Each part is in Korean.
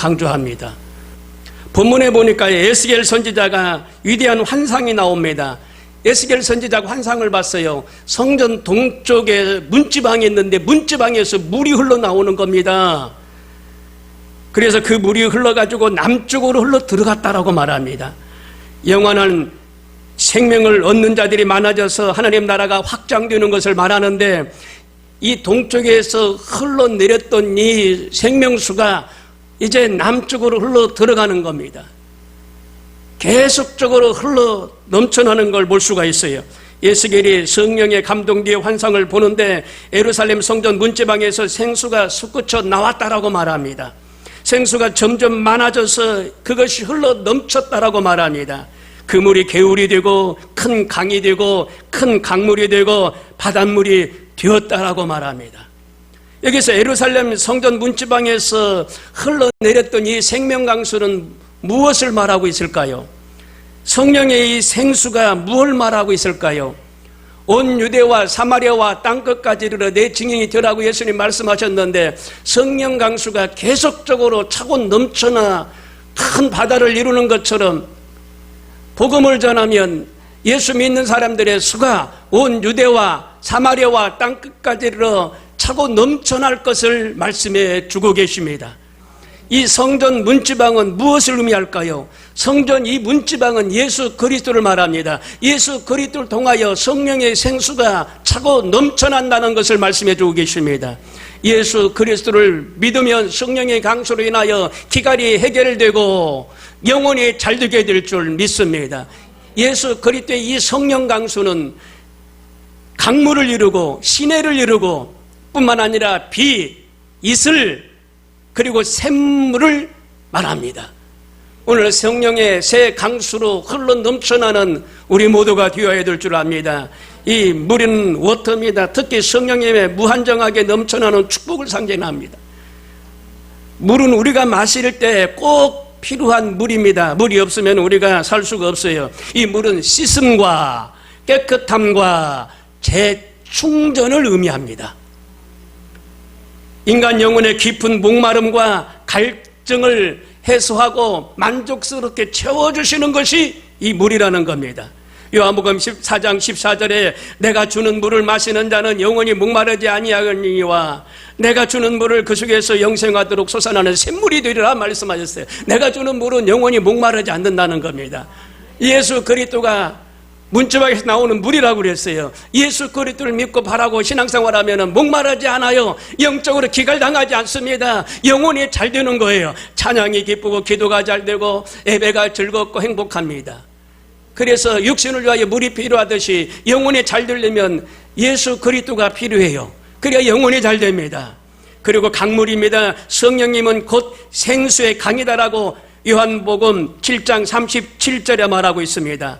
강조합니다. 본문에 보니까 에스겔 선지자가 위대한 환상이 나옵니다. 에스겔 선지자가 환상을 봤어요. 성전 동쪽에 문지방이 있는데 문지방에서 물이 흘러나오는 겁니다. 그래서 그 물이 흘러가지고 남쪽으로 흘러 들어갔다라고 말합니다. 영원한 생명을 얻는 자들이 많아져서 하나님 나라가 확장되는 것을 말하는데, 이 동쪽에서 흘러내렸던 이 생명수가 이제 남쪽으로 흘러 들어가는 겁니다. 계속적으로 흘러 넘쳐나는 걸 볼 수가 있어요. 에스겔이 성령의 감동 뒤에 환상을 보는데 예루살렘 성전 문지방에서 생수가 솟구쳐 나왔다라고 말합니다. 생수가 점점 많아져서 그것이 흘러 넘쳤다라고 말합니다. 그 물이 개울이 되고 큰 강이 되고 큰 강물이 되고 바닷물이 되었다라고 말합니다. 여기서 예루살렘 성전 문지방에서 흘러내렸던 이 생명강수는 무엇을 말하고 있을까요? 성령의 이 생수가 무엇을 말하고 있을까요? 온 유대와 사마리아와 땅끝까지 이르러 내 증인이 되라고 예수님 말씀하셨는데, 성령 강수가 계속적으로 차고 넘쳐나 큰 바다를 이루는 것처럼 복음을 전하면 예수 믿는 사람들의 수가 온 유대와 사마리아와 땅끝까지 이르러 차고 넘쳐날 것을 말씀해 주고 계십니다. 이 성전 문지방은 무엇을 의미할까요? 성전 이 문지방은 예수 그리스도를 말합니다. 예수 그리스도를 통하여 성령의 생수가 차고 넘쳐난다는 것을 말씀해 주고 계십니다. 예수 그리스도를 믿으면 성령의 강수로 인하여 기갈이 해결되고 영혼이 잘되게 될 줄 믿습니다. 예수 그리스도의 이 성령 강수는 강물을 이루고 시내를 이루고 뿐만 아니라 비, 이슬, 그리고 샘물을 말합니다. 오늘 성령의 새 강수로 흘러 넘쳐나는 우리 모두가 되어야 될 줄 압니다. 이 물은 워터입니다. 특히 성령님의 무한정하게 넘쳐나는 축복을 상징합니다. 물은 우리가 마실 때 꼭 필요한 물입니다. 물이 없으면 우리가 살 수가 없어요. 이 물은 씻음과 깨끗함과 재충전을 의미합니다. 인간 영혼의 깊은 목마름과 갈증을 해소하고 만족스럽게 채워주시는 것이 이 물이라는 겁니다. 요한복음 14장 14절에 내가 주는 물을 마시는 자는 영원히 목마르지 아니하거니와 내가 주는 물을 그 속에서 영생하도록 솟아나는 샘물이 되리라 말씀하셨어요. 내가 주는 물은 영원히 목마르지 않는다는 겁니다. 예수 그리스도가 문지방에서 나오는 물이라고 그랬어요. 예수 그리스도를 믿고 바라고 신앙생활하면 목마르지 않아요. 영적으로 기갈당하지 않습니다. 영혼이 잘 되는 거예요. 찬양이 기쁘고 기도가 잘 되고 예배가 즐겁고 행복합니다. 그래서 육신을 위하여 물이 필요하듯이 영혼이 잘 되려면 예수 그리스도가 필요해요. 그래야 영혼이 잘 됩니다. 그리고 강물입니다. 성령님은 곧 생수의 강이다라고 요한복음 7장 37절에 말하고 있습니다.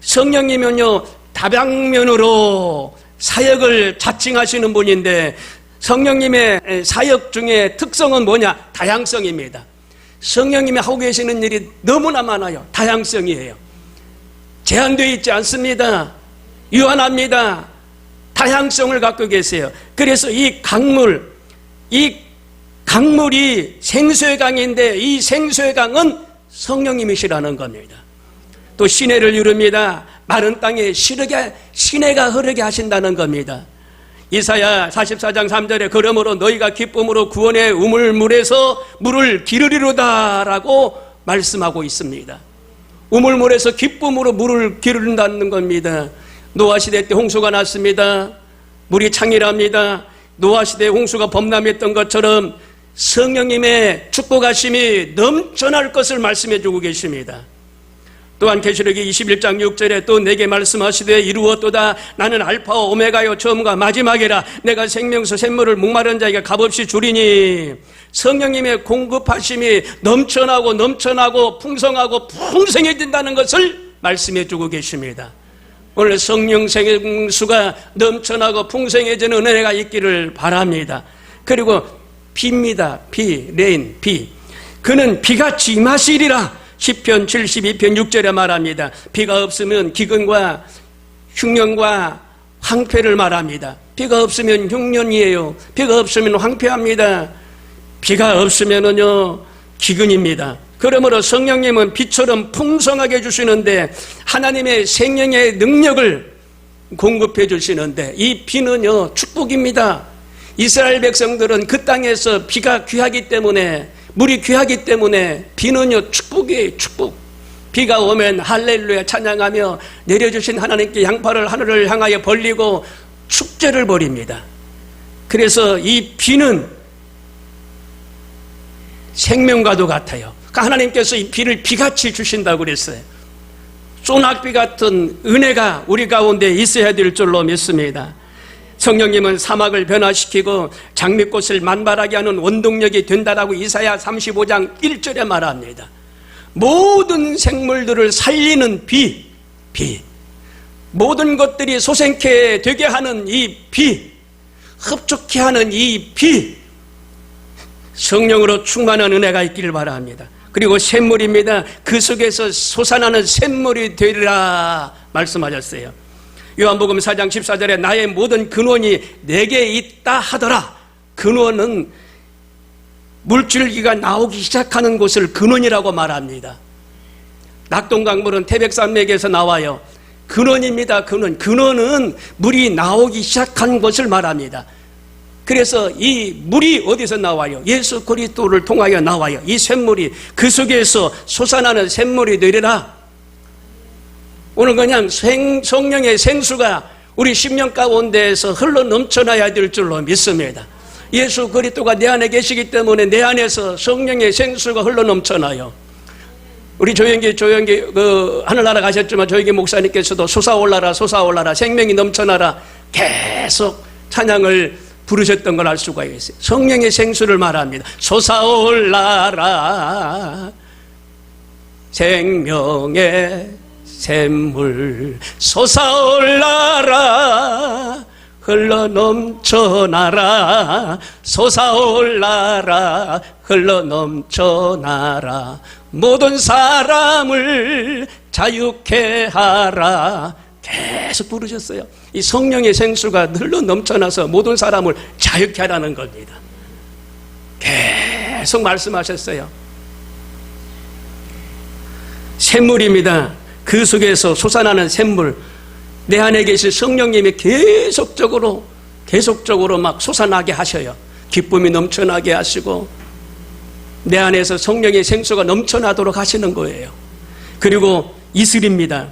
성령님은요, 다방면으로 사역을 자칭하시는 분인데 성령님의 사역 중에 특성은 뭐냐? 다양성입니다. 성령님이 하고 계시는 일이 너무나 많아요. 다양성이에요. 제한되어 있지 않습니다. 유한합니다. 다양성을 갖고 계세요. 그래서 이 강물이 생수의 강인데 이 생수의 강은 성령님이시라는 겁니다. 또 시내를 이룹니다. 마른 땅에 시내가 흐르게 하신다는 겁니다. 이사야 44장 3절에 그러므로 너희가 기쁨으로 구원의 우물물에서 물을 기르리로다라고 말씀하고 있습니다. 우물물에서 기쁨으로 물을 기르는다는 겁니다. 노아시대 때 홍수가 났습니다. 물이 창일합니다. 노아시대 홍수가 범람했던 것처럼 성령님의 축복하심이 넘쳐날 것을 말씀해 주고 계십니다. 또한 계시록이 21장 6절에 또 내게 말씀하시되 이루었도다. 나는 알파와 오메가요 처음과 마지막이라. 내가 생명수 샘물을 목마른 자에게 값없이 주리니. 성령님의 공급하심이 넘쳐나고 풍성하고 풍성해진다는 것을 말씀해 주고 계십니다. 오늘 성령 생수가 넘쳐나고 풍성해지는 은혜가 있기를 바랍니다. 그리고 비입니다. 레인, 비. 그는 비같이 임하시리라. 시편 72편 6절에 말합니다. 비가 없으면 기근과 흉년과 황폐를 말합니다. 비가 없으면 흉년이에요. 비가 없으면 황폐합니다. 비가 없으면은요, 기근입니다. 그러므로 성령님은 비처럼 풍성하게 주시는데 하나님의 생명의 능력을 공급해 주시는데 이 비는요 축복입니다. 이스라엘 백성들은 그 땅에서 비가 귀하기 때문에, 물이 귀하기 때문에 비는요 축복이에요. 축복. 비가 오면 할렐루야 찬양하며 내려주신 하나님께 양팔을 하늘을 향하여 벌리고 축제를 벌입니다. 그래서 이 비는 생명과도 같아요. 하나님께서 이 비를 비같이 주신다고 그랬어요. 소낙비 같은 은혜가 우리 가운데 있어야 될 줄로 믿습니다. 성령님은 사막을 변화시키고 장미꽃을 만발하게 하는 원동력이 된다라고 이사야 35장 1절에 말합니다. 모든 생물들을 살리는 비, 모든 것들이 소생케 되게 하는 이 비, 흡족케 하는 이 비, 성령으로 충만한 은혜가 있기를 바랍니다. 그리고 샘물입니다. 그 속에서 솟아나는 샘물이 되리라 말씀하셨어요. 요한복음 4장 14절에 나의 모든 근원이 내게 있다 하더라. 근원은 물줄기가 나오기 시작하는 곳을 근원이라고 말합니다. 낙동강물은 태백산맥에서 나와요. 근원입니다. 근원은 물이 나오기 시작한 것을 말합니다. 그래서 이 물이 어디서 나와요? 예수 그리스도를 통하여 나와요. 이 샘물이 그 속에서 솟아나는 샘물이 되리라. 오늘 그냥 성령의 생수가 우리 심령 가운데에서 흘러 넘쳐나야 될 줄로 믿습니다. 예수 그리스도가 내 안에 계시기 때문에 내 안에서 성령의 생수가 흘러 넘쳐나요. 우리 조영기 하늘나라 가셨지만 조영기 목사님께서도 솟아올라라 생명이 넘쳐나라 계속 찬양을 부르셨던 걸 알 수가 있어요. 성령의 생수를 말합니다. 솟아올라라 생명의 샘물 솟아올라라 흘러 넘쳐나라 솟아올라라 흘러 넘쳐나라 모든 사람을 자유케 하라 계속 부르셨어요. 이 성령의 생수가 흘러 넘쳐나서 모든 사람을 자유케 하라는 겁니다. 계속 말씀하셨어요. 샘물입니다. 그 속에서 솟아나는 샘물, 내 안에 계신 성령님이 계속적으로 막 솟아나게 하셔요. 기쁨이 넘쳐나게 하시고 내 안에서 성령의 생수가 넘쳐나도록 하시는 거예요. 그리고 이슬입니다.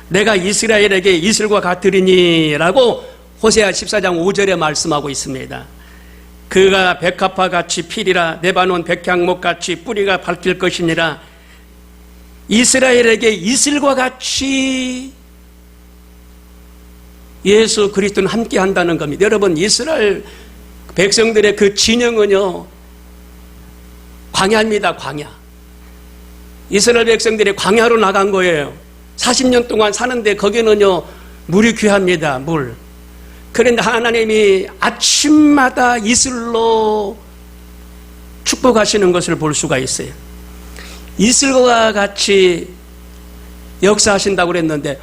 내가 이스라엘에게 이슬과 같으리니 라고 호세아 14장 5절에 말씀하고 있습니다. 그가 백합화 같이 피리라 레바논 백향목 같이 뿌리가 밝힐 것이니라. 이스라엘에게 이슬과 같이 예수 그리스도는 함께 한다는 겁니다. 여러분, 이스라엘 백성들의 그 진영은요 광야입니다. 광야. 이스라엘 백성들이 광야로 나간 거예요. 40년 동안 사는데 거기는요 물이 귀합니다. 물. 그런데 하나님이 아침마다 이슬로 축복하시는 것을 볼 수가 있어요. 이슬과 같이 역사하신다고 그랬는데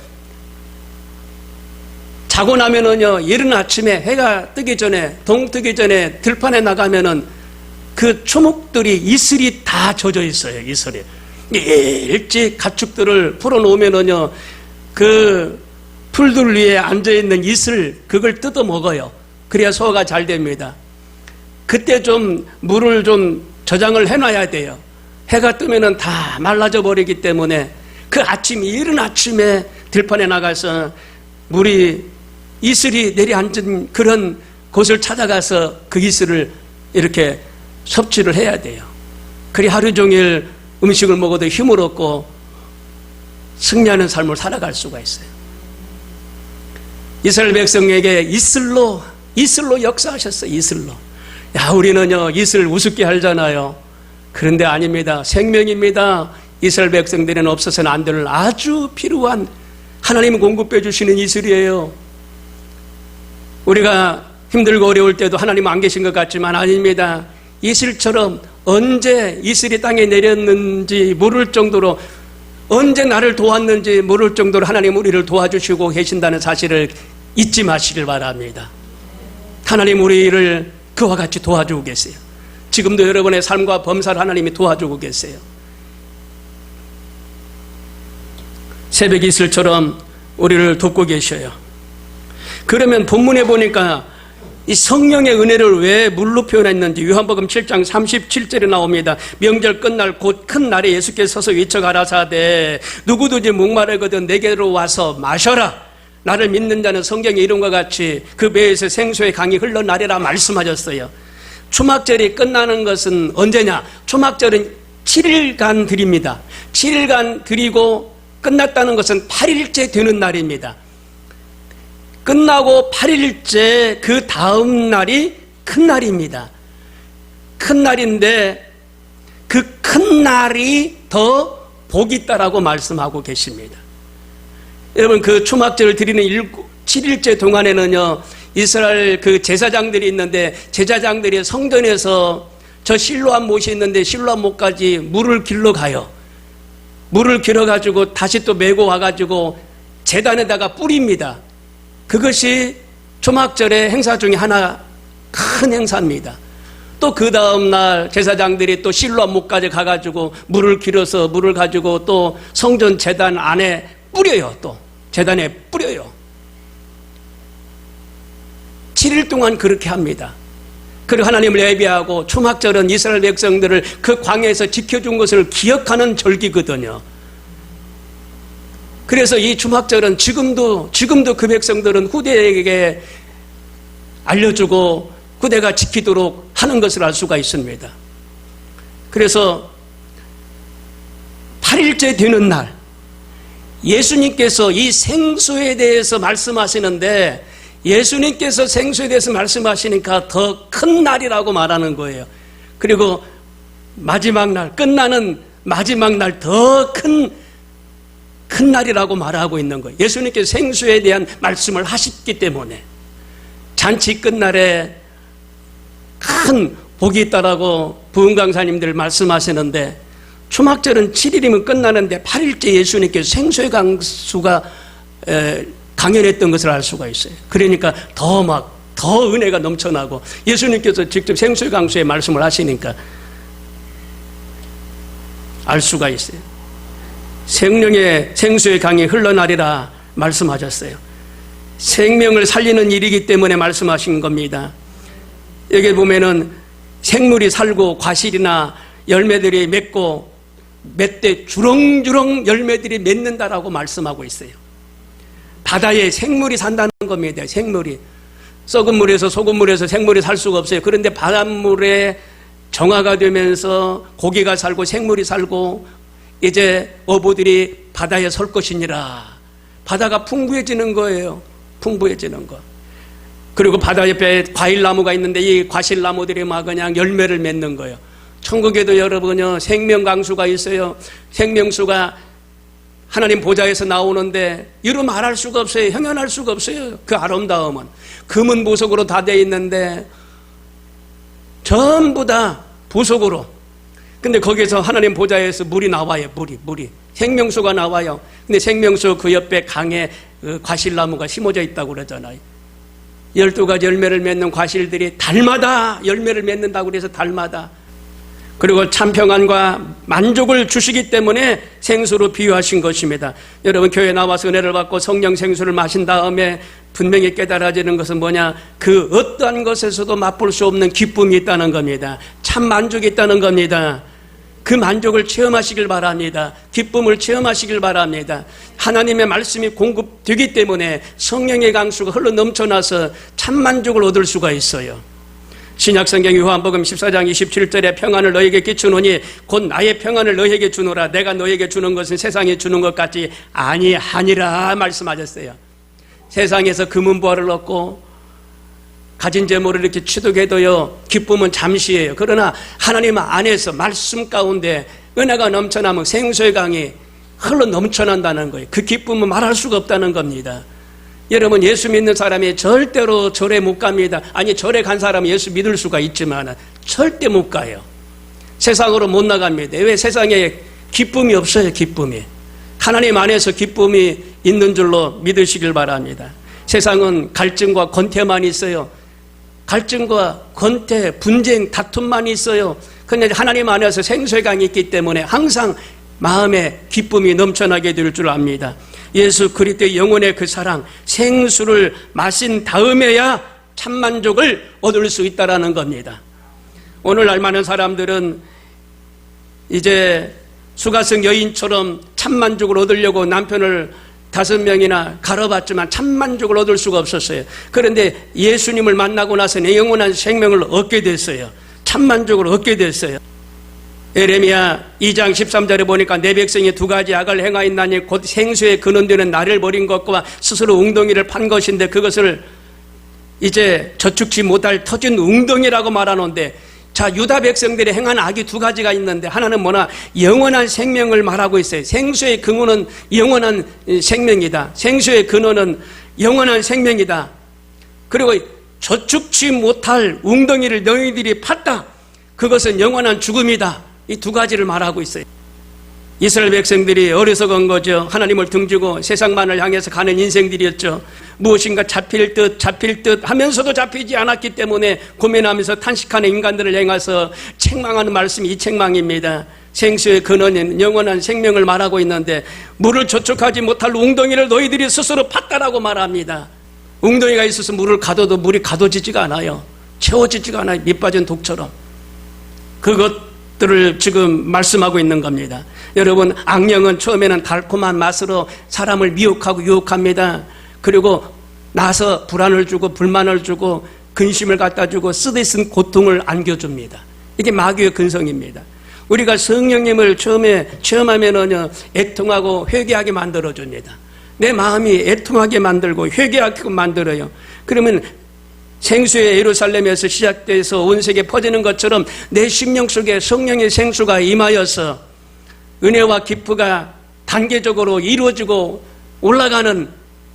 자고 나면은요 이른 아침에 해가 뜨기 전에 동 뜨기 전에 들판에 나가면은 그 초목들이 이슬이 다 젖어 있어요. 이슬이 일찍 가축들을 풀어놓으면은요 그 풀들 위에 앉아있는 이슬 그걸 뜯어 먹어요. 그래야 소화가 잘 됩니다. 그때 좀 물을 좀 저장을 해놔야 돼요. 해가 뜨면은 다 말라져 버리기 때문에 그 아침 이른 아침에 들판에 나가서 물이 이슬이 내려앉은 그런 곳을 찾아가서 그 이슬을 이렇게 섭취를 해야 돼요. 그리 하루 종일 음식을 먹어도 힘을 얻고 승리하는 삶을 살아갈 수가 있어요. 이스라엘 백성에게 이슬로 역사하셨어요. 이슬로. 야, 우리는요 이슬 우습게 알잖아요. 그런데 아닙니다. 생명입니다. 이스라엘 백성들은 없어서는 안 될 아주 필요한 하나님 공급해 주시는 이슬이에요. 우리가 힘들고 어려울 때도 하나님 안 계신 것 같지만 아닙니다. 이슬처럼 언제 이슬이 땅에 내렸는지 모를 정도로 언제 나를 도왔는지 모를 정도로 하나님 우리를 도와주시고 계신다는 사실을 잊지 마시길 바랍니다. 하나님 우리를 그와 같이 도와주고 계세요. 지금도 여러분의 삶과 범사를 하나님이 도와주고 계세요. 새벽 이슬처럼 우리를 돕고 계셔요. 그러면 본문에 보니까 이 성령의 은혜를 왜 물로 표현했는지 요한복음 7장 37절에 나옵니다. 명절 끝날 곧 큰 날에 예수께서 서서 외쳐 가라사대 누구든지 목마르거든 내게로 와서 마셔라. 나를 믿는 자는 성경의 이름과 같이 그 배에서 생수의 강이 흘러나리라 말씀하셨어요. 초막절이 끝나는 것은 언제냐? 초막절은 7일간 드립니다. 7일간 드리고 끝났다는 것은 8일째 되는 날입니다. 끝나고 8일째 그 다음 날이 큰 날입니다. 큰 날인데 그 큰 날이 더 복이 있다라고 말씀하고 계십니다. 여러분 그 초막절을 드리는 7일째 동안에는요 이스라엘 그 제사장들이 있는데 제사장들이 성전에서 저 실로암 못이 있는데 실로암 못까지 물을 길러 가요. 물을 길어 가지고 다시 또 메고 와 가지고 제단에다가 뿌립니다. 그것이 초막절의 행사 중에 하나 큰 행사입니다. 또 그 다음날 제사장들이 또 실로암 못까지 가가지고 물을 길어서 물을 가지고 또 성전 제단 안에 뿌려요. 또 제단에 뿌려요. 7일 동안 그렇게 합니다. 그리고 하나님을 예배하고 초막절은 이스라엘 백성들을 그 광야에서 지켜준 것을 기억하는 절기거든요. 그래서 이 초막절은 지금도 그 백성들은 후대에게 알려주고 후대가 지키도록 하는 것을 알 수가 있습니다. 그래서 8일째 되는 날 예수님께서 이 생수에 대해서 말씀하시는데 예수님께서 생수에 대해서 말씀하시니까 더 큰 날이라고 말하는 거예요. 그리고 마지막 날, 끝나는 마지막 날 더 큰 날이라고 말하고 있는 거예요. 예수님께서 생수에 대한 말씀을 하셨기 때문에 잔치 끝날에 큰 복이 있다라고 부흥 강사님들 말씀하시는데 초막절은 7일이면 끝나는데 8일째 예수님께서 생수의 강수가 강연했던 것을 알 수가 있어요. 그러니까 더 은혜가 넘쳐나고 예수님께서 직접 생수의 강수의 말씀을 하시니까 알 수가 있어요. 생명의 생수의 강이 흘러나리라 말씀하셨어요. 생명을 살리는 일이기 때문에 말씀하신 겁니다. 여기 보면은 생물이 살고 과실이나 열매들이 맺고 맺되 주렁주렁 열매들이 맺는다라고 말씀하고 있어요. 바다에 생물이 산다는 겁니다. 생물이 썩은 물에서 소금 물에서 생물이 살 수가 없어요. 그런데 바닷물에 정화가 되면서 고기가 살고 생물이 살고 이제 어부들이 바다에 설 것이니라. 바다가 풍부해지는 거예요. 풍부해지는 거. 그리고 바다 옆에 과일나무가 있는데 이 과실나무들이 막 그냥 열매를 맺는 거예요. 천국에도 여러분요 생명강수가 있어요. 생명수가 하나님 보좌에서 나오는데 이루 말할 수가 없어요. 형연할 수가 없어요. 그 아름다움은 금은 보석으로 다 되어 있는데 전부 다 보석으로. 근데 거기서 하나님 보좌에서 물이 나와요. 물이 생명수가 나와요. 근데 생명수 그 옆에 강에 그 과실나무가 심어져 있다고 그러잖아요. 12가지 열매를 맺는 과실들이 달마다 열매를 맺는다고 그래서 달마다. 그리고 참 평안과 만족을 주시기 때문에 생수로 비유하신 것입니다. 여러분 교회 나와서 은혜를 받고 성령 생수를 마신 다음에 분명히 깨달아지는 것은 뭐냐? 그 어떠한 것에서도 맛볼 수 없는 기쁨이 있다는 겁니다. 참 만족이 있다는 겁니다. 그 만족을 체험하시길 바랍니다. 기쁨을 체험하시길 바랍니다. 하나님의 말씀이 공급되기 때문에 성령의 강수가 흘러 넘쳐나서 참 만족을 얻을 수가 있어요. 신약성경 요한복음 14장 27절에 평안을 너에게 끼치노니 곧 나의 평안을 너에게 주노라. 내가 너에게 주는 것은 세상에 주는 것 같지 아니하니라 말씀하셨어요. 세상에서 금은보화를 얻고 가진 재물을 이렇게 취득해도요 기쁨은 잠시예요. 그러나 하나님 안에서 말씀 가운데 은혜가 넘쳐나면 생수의 강이 흘러 넘쳐난다는 거예요. 그 기쁨은 말할 수가 없다는 겁니다. 여러분 예수 믿는 사람이 절대로 절에 못 갑니다. 아니 절에 간 사람은 예수 믿을 수가 있지만 절대 못 가요. 세상으로 못 나갑니다. 왜? 세상에 기쁨이 없어요. 기쁨이. 하나님 안에서 기쁨이 있는 줄로 믿으시길 바랍니다. 세상은 갈증과 권태만 있어요. 갈증과 권태, 분쟁, 다툼만 있어요. 그런데 하나님 안에서 생수의 강이 있기 때문에 항상 마음에 기쁨이 넘쳐나게 될 줄 압니다. 예수 그리스도의 영혼의 그 사랑, 생수를 마신 다음에야 참만족을 얻을 수 있다는 겁니다. 오늘날 많은 사람들은 이제 수가성 여인처럼 참만족을 얻으려고 남편을 5명이나 갈아봤지만 참만족을 얻을 수가 없었어요. 그런데 예수님을 만나고 나서는 영원한 생명을 얻게 됐어요. 참만족을 얻게 됐어요. 에레미야 2장 13절에 보니까 내 백성이 2가지 악을 행하였나니 곧 생수의 근원되는 나를 버린 것과 스스로 웅덩이를 판 것인데 그것을 이제 저축지 못할 터진 웅덩이라고 말하는데, 자, 유다 백성들이 행한 악이 2가지가 있는데 하나는 뭐나 영원한 생명을 말하고 있어요. 생수의 근원은 영원한 생명이다. 생수의 근원은 영원한 생명이다. 그리고 저축지 못할 웅덩이를 너희들이 팠다. 그것은 영원한 죽음이다. 이 2가지를 말하고 있어요. 이스라엘 백성들이 어리석은 거죠. 하나님을 등지고 세상만을 향해서 가는 인생들이었죠. 무엇인가 잡힐 듯 하면서도 잡히지 않았기 때문에 고민하면서 탄식하는 인간들을 향해서 책망하는 말씀이 이 책망입니다. 생수의 근원인 영원한 생명을 말하고 있는데 물을 저축하지 못할 웅덩이를 너희들이 스스로 팠다라고 말합니다. 웅덩이가 있어서 물을 가둬도 물이 가둬지지가 않아요. 채워지지가 않아요. 밑 빠진 독처럼. 그것들을 지금 말씀하고 있는 겁니다. 여러분, 악령은 처음에는 달콤한 맛으로 사람을 미혹하고 유혹합니다. 그리고 나서 불안을 주고 불만을 주고 근심을 갖다 주고 쓰디쓴 고통을 안겨줍니다. 이게 마귀의 근성입니다. 우리가 성령님을 처음에 체험하면은요, 애통하고 회개하게 만들어줍니다. 내 마음이 애통하게 만들고 회개하게 만들어요. 그러면 생수의 예루살렘에서 시작돼서 온 세계에 퍼지는 것처럼 내 심령 속에 성령의 생수가 임하여서 은혜와 기쁨가 단계적으로 이루어지고 올라가는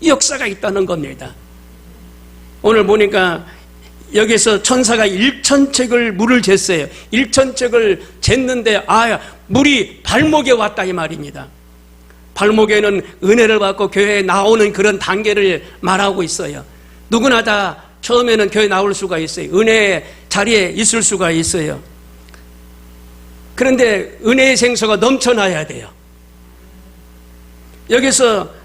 역사가 있다는 겁니다. 오늘 보니까 여기서 천사가 1,000척을 물을 쟀어요. 1,000척을 쟀는데 물이 발목에 왔다 이 말입니다. 발목에는 은혜를 받고 교회에 나오는 그런 단계를 말하고 있어요. 누구나 다 처음에는 교회에 나올 수가 있어요. 은혜의 자리에 있을 수가 있어요. 그런데 은혜의 생수가 넘쳐나야 돼요. 여기서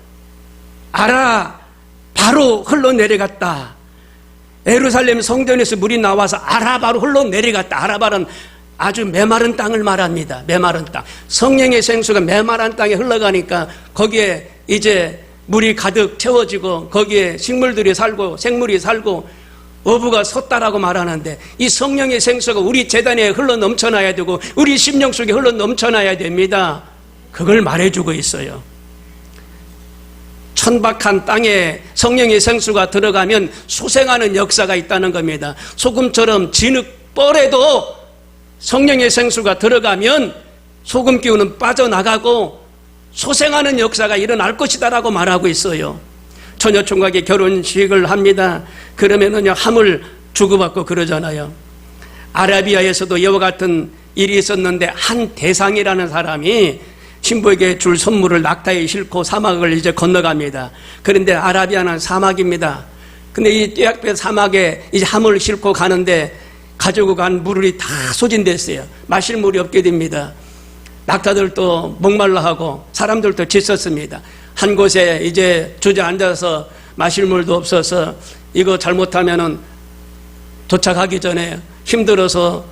바로 흘러내려갔다. 예루살렘 성전에서 물이 나와서 바로 흘러내려갔다. 아라바는 아주 메마른 땅을 말합니다. 메마른 땅. 성령의 생수가 메마른 땅에 흘러가니까 거기에 이제 물이 가득 채워지고 거기에 식물들이 살고 생물이 살고 어부가 섰다라고 말하는데, 이 성령의 생수가 우리 재단에 흘러 넘쳐나야 되고 우리 심령 속에 흘러 넘쳐나야 됩니다. 그걸 말해주고 있어요. 천박한 땅에 성령의 생수가 들어가면 소생하는 역사가 있다는 겁니다. 소금처럼 진흙벌에도 성령의 생수가 들어가면 소금 기운은 빠져나가고 소생하는 역사가 일어날 것이다라고 말하고 있어요. 처녀총각이 결혼식을 합니다. 그러면은요, 함을 주고받고 그러잖아요. 아라비아에서도 이와 같은 일이 있었는데 한 대상이라는 사람이 신부에게 줄 선물을 낙타에 싣고 사막을 이제 건너갑니다. 그런데 아라비아는 사막입니다. 근데 이 떼약볕 사막에 이제 함을 싣고 가는데 가지고 간 물이 다 소진됐어요. 마실 물이 없게 됩니다. 낙타들도 목말라하고 사람들도 지쳤습니다. 한 곳에 이제 주저앉아서 마실 물도 없어서 이거 잘못하면은 도착하기 전에 힘들어서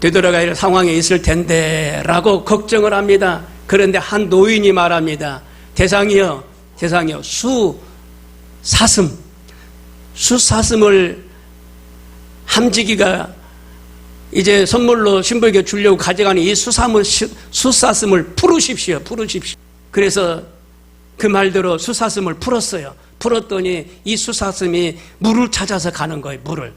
되돌아가야 할 상황에 있을 텐데 라고 걱정을 합니다. 그런데 한 노인이 말합니다. 대상이여 수사슴을 함지기가 이제 선물로 신부에게 주려고 가져가는 이 수사슴을 풀으십시오. 그래서 그 말대로 수사슴을 풀었어요. 풀었더니 이 수사슴이 물을 찾아서 가는 거예요. 물을.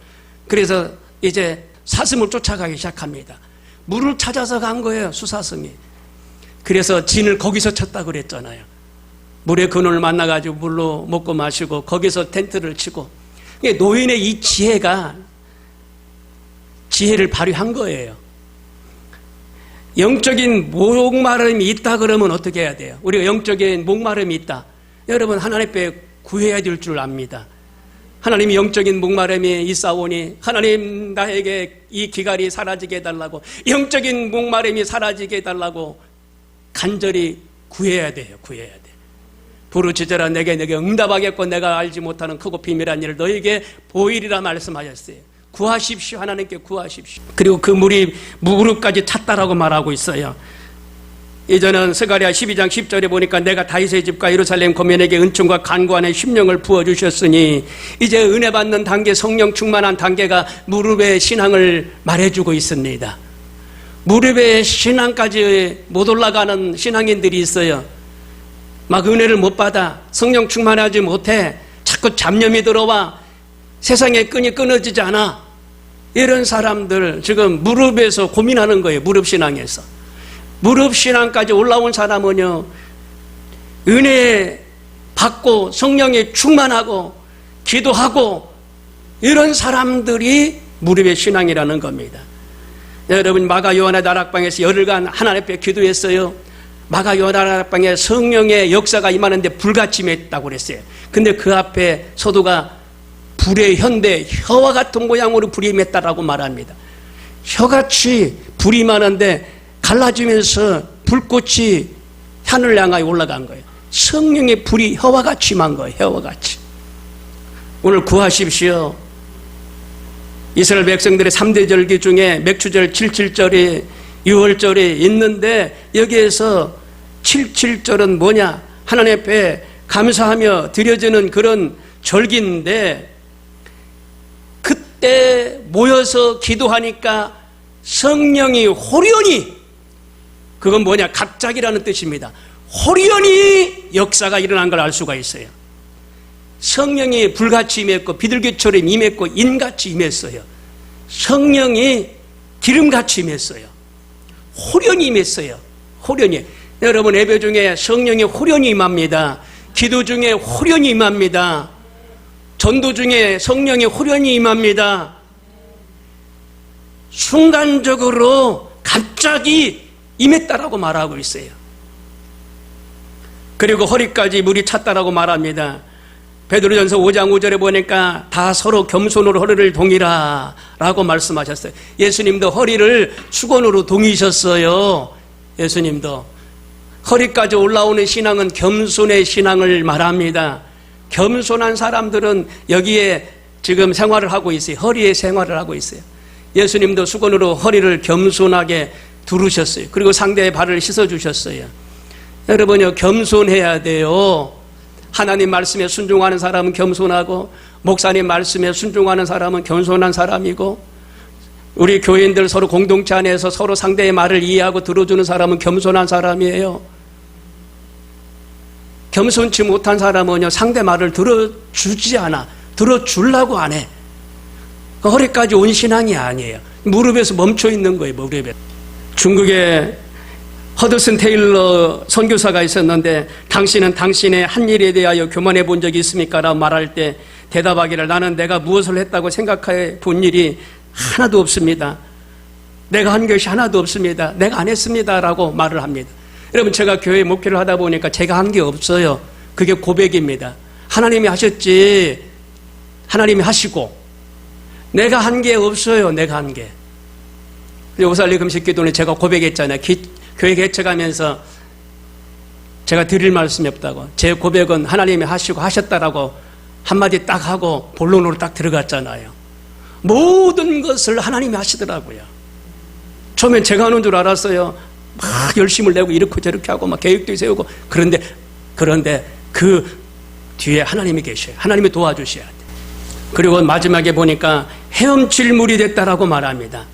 그래서 이제 사슴을 쫓아가기 시작합니다. 물을 찾아서 간 거예요. 수사슴이. 그래서 진을 거기서 쳤다고 그랬잖아요. 물의 근원을 만나가지고 물로 먹고 마시고 거기서 텐트를 치고. 노인의 이 지혜를 발휘한 거예요. 영적인 목마름이 있다 그러면 어떻게 해야 돼요? 우리가 영적인 목마름이 있다. 여러분, 하나님 앞에 구해야 될 줄 압니다. 하나님이 영적인 목마름이 있사오니 하나님 나에게 이 기갈이 사라지게 해달라고, 영적인 목마름이 사라지게 해달라고 간절히 구해야 돼요. 구해야 돼. 부르짖으라 내게 응답하겠고 내가 알지 못하는 크고 비밀한 일을 너에게 보이리라 말씀하셨어요. 구하십시오. 하나님께 구하십시오. 그리고 그 물이 무릎까지 찼다라고 말하고 있어요. 이제는 스가랴 12장 10절에 보니까 내가 다윗의 집과 예루살렘 거민에게 은총과 간구하는 심령을 부어주셨으니, 이제 은혜 받는 단계, 성령 충만한 단계가 무릎의 신앙을 말해주고 있습니다. 무릎의 신앙까지 못 올라가는 신앙인들이 있어요. 막 은혜를 못 받아, 성령 충만하지 못해, 자꾸 잡념이 들어와, 세상의 끈이 끊어지지 않아. 이런 사람들 지금 무릎에서 고민하는 거예요. 무릎 신앙에서. 무릎 신앙까지 올라온 사람은요, 은혜 받고 성령에 충만하고 기도하고 이런 사람들이 무릎의 신앙이라는 겁니다. 여러분, 마가 요한의 다락방에서 열흘간 하나님 앞에 기도했어요. 마가 요한의 다락방에 성령의 역사가 임하는데 불같이 임했다고 그랬어요. 근데 그 앞에 서도가 불의 현대, 혀와 같은 모양으로 불이 임했다라고 말합니다. 혀같이 불이 임하는데 갈라지면서 불꽃이 하늘을 향하여 올라간 거예요. 성령의 불이 혀와 같이 임한 거예요. 혀와 같이. 오늘 구하십시오. 이스라엘 백성들의 3대 절기 중에 맥추절 77절이 6월절이 있는데, 여기에서 77절은 뭐냐? 하나님 앞에 감사하며 드려지는 그런 절기인데, 그때 모여서 기도하니까 성령이 호련히, 그건 뭐냐? 갑자기라는 뜻입니다. 호련히 역사가 일어난 걸 알 수가 있어요. 성령이 불같이 임했고 비둘기처럼 임했고 인같이 임했어요. 성령이 기름같이 임했어요. 호련히 임했어요. 호련히. 여러분, 예배 중에 성령이 호련히 임합니다. 기도 중에 호련히 임합니다. 전도 중에 성령이 호련히 임합니다. 순간적으로 갑자기 임했다라고 말하고 있어요. 그리고 허리까지 물이 찼다라고 말합니다. 베드로전서 5장 5절에 보니까 다 서로 겸손으로 허리를 동이라 라고 말씀하셨어요. 예수님도 허리를 수건으로 동이셨어요. 예수님도. 허리까지 올라오는 신앙은 겸손의 신앙을 말합니다. 겸손한 사람들은 여기에 지금 생활을 하고 있어요. 허리에 생활을 하고 있어요. 예수님도 수건으로 허리를 겸손하게 두르셨어요. 그리고 상대의 발을 씻어주셨어요. 여러분요, 겸손해야 돼요. 하나님 말씀에 순종하는 사람은 겸손하고, 목사님 말씀에 순종하는 사람은 겸손한 사람이고, 우리 교인들 서로 공동체 안에서 서로 상대의 말을 이해하고 들어주는 사람은 겸손한 사람이에요. 겸손치 못한 사람은요, 상대 말을 들어주지 않아. 들어주려고 안 해. 허리까지 온 신앙이 아니에요. 무릎에서 멈춰 있는 거예요. 무릎에. 중국에 허드슨 테일러 선교사가 있었는데, 당신은 당신의 한 일에 대하여 교만해 본 적이 있습니까? 라고 말할 때 대답하기를, 나는 내가 무엇을 했다고 생각해 본 일이 하나도 없습니다. 내가 한 것이 하나도 없습니다. 내가 안 했습니다. 라고 말을 합니다. 여러분, 제가 교회 목회를 하다 보니까 제가 한 게 없어요. 그게 고백입니다. 하나님이 하셨지, 하나님이 하시고, 내가 한 게 없어요. 내가 한 게. 오살리 금식기도는 제가 고백했잖아요. 교회 개척하면서 제가 드릴 말씀이 없다고. 제 고백은 하나님이 하시고 하셨다라고 한마디 딱 하고 본론으로 딱 들어갔잖아요. 모든 것을 하나님이 하시더라고요. 처음엔 제가 하는 줄 알았어요. 막 열심을 내고 이렇게 저렇게 하고 막 계획도 세우고. 그런데 그 뒤에 하나님이 계셔요. 하나님이 도와주셔야 돼요. 그리고 마지막에 보니까 헤엄칠 물이 됐다라고 말합니다.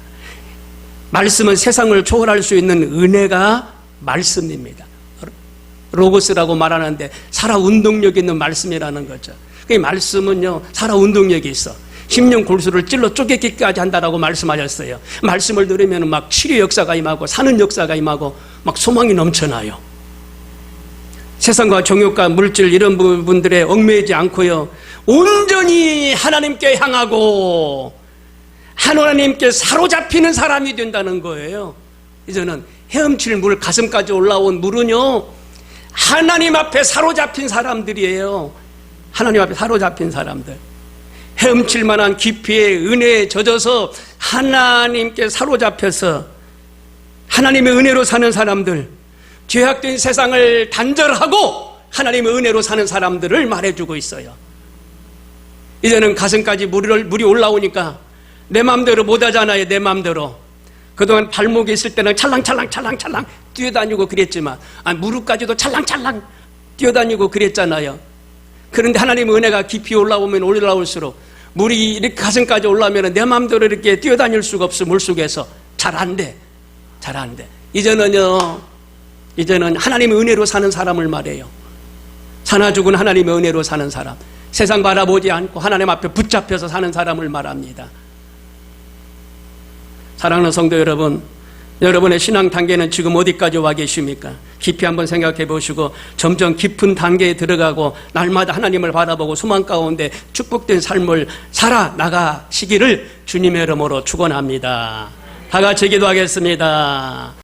말씀은 세상을 초월할 수 있는 은혜가 말씀입니다. 로고스라고 말하는데 살아 운동력 있는 말씀이라는 거죠. 그 말씀은요, 살아 운동력이 있어. 심령 골수를 찔러 쪼개기까지 한다라고 말씀하셨어요. 말씀을 들으면 막 치료 역사가 임하고 사는 역사가 임하고 막 소망이 넘쳐나요. 세상과 정욕과 물질 이런 부분들에 얽매이지 않고요, 온전히 하나님께 향하고 하나님께 사로잡히는 사람이 된다는 거예요. 이제는 헤엄칠 물, 가슴까지 올라온 물은요, 하나님 앞에 사로잡힌 사람들이에요. 하나님 앞에 사로잡힌 사람들. 헤엄칠 만한 깊이의 은혜에 젖어서 하나님께 사로잡혀서 하나님의 은혜로 사는 사람들, 죄악된 세상을 단절하고 하나님의 은혜로 사는 사람들을 말해주고 있어요. 이제는 가슴까지 물이 올라오니까 내 마음대로 못하잖아요. 내 마음대로. 그동안 발목에 있을 때는 찰랑찰랑 뛰어다니고 그랬지만 무릎까지도 찰랑찰랑 뛰어다니고 그랬잖아요. 그런데 하나님의 은혜가 깊이 올라오면 올라올수록 물이 이렇게 가슴까지 올라오면 내 마음대로 이렇게 뛰어다닐 수가 없어. 물속에서 잘 안 돼. 이제는 하나님의 은혜로 사는 사람을 말해요. 사나 죽은 하나님의 은혜로 사는 사람, 세상 바라보지 않고 하나님 앞에 붙잡혀서 사는 사람을 말합니다. 사랑하는 성도 여러분, 여러분의 신앙 단계는 지금 어디까지 와 계십니까? 깊이 한번 생각해 보시고 점점 깊은 단계에 들어가고 날마다 하나님을 바라보고 소망 가운데 축복된 삶을 살아나가시기를 주님의 이름으로 축원합니다. 다 같이 기도하겠습니다.